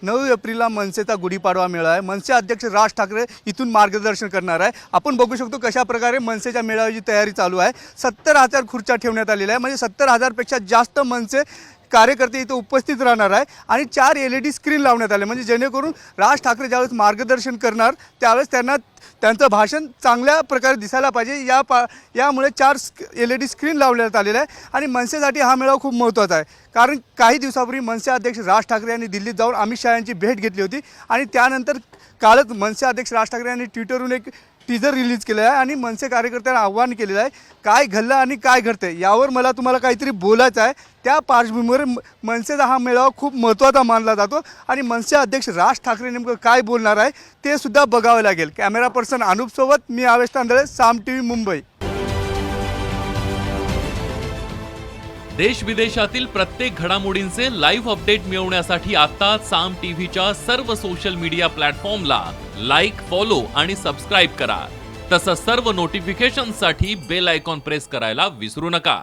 9 एप्रिलला मनसेचा गुढीपाडवा मेळा आहे। मनसे अध्यक्ष राज ठाकरे इथून मार्गदर्शन करणार आहे। आपण बघू शकतो कशा प्रकारे मनसेच्या मेळाव्याची तयारी चालू आहे। 70,000 खुर्च्या ठेवण्यात आलेल्या आहे, म्हणजे 70,000 पेक्षा जास्त मनसे कार्यकर्ते इथे उपस्थित राहणार आहे आणि 4 LED स्क्रीन लावण्यात आले, म्हणजे जेणेकरून राज ठाकरे ज्यावेळेस मार्गदर्शन करणार त्यावेळेस त्यांचं भाषण चांगल्या प्रकारे दिसायला पाहिजे। यामुळे 4 LED स्क्रीन लावण्यात आलेले आहे आणि मनसेसाठी हा मेळावा खूप महत्त्वाचा आहे, कारण काही दिवसापूर्वी मनसे अध्यक्ष राज ठाकरे यांनी दिल्लीत जाऊन अमित शहा यांची भेट घेतली होती आणि त्यानंतर कालच मनसे अध्यक्ष राज ठाकरे यांनी ट्विटरवरून एक टीजर रिलीज केलं आहे आणि मनसे कार्यकर्त्यांना आव्हान केलेलं आहे, काय घडलं आणि काय घडतंय यावर मला तुम्हाला काहीतरी बोलायचं आहे। त्या पार्श्वभूमीवर मनसेचा हा मेळावा खूप महत्त्वाचा मानला जातो आणि मनसे अध्यक्ष राज ठाकरे नेमकं काय बोलणार आहे ते सुद्धा बघावं लागेल। कॅमेरा पर्सन अनुप सोबत मी आवेश तांदळे, साम TV मुंबई। देश विदेशातील प्रत्येक घडामोडींचे लाईव्ह अपडेट मिळवण्यासाठी आता साम टीव्हीच्या सर्व सोशल मीडिया प्लॅटफॉर्मला लाईक, फॉलो आणि सबस्क्राईब करा। तसंच सर्व नोटिफिकेशनसाठी बेल आयकॉन प्रेस करायला विसरू नका।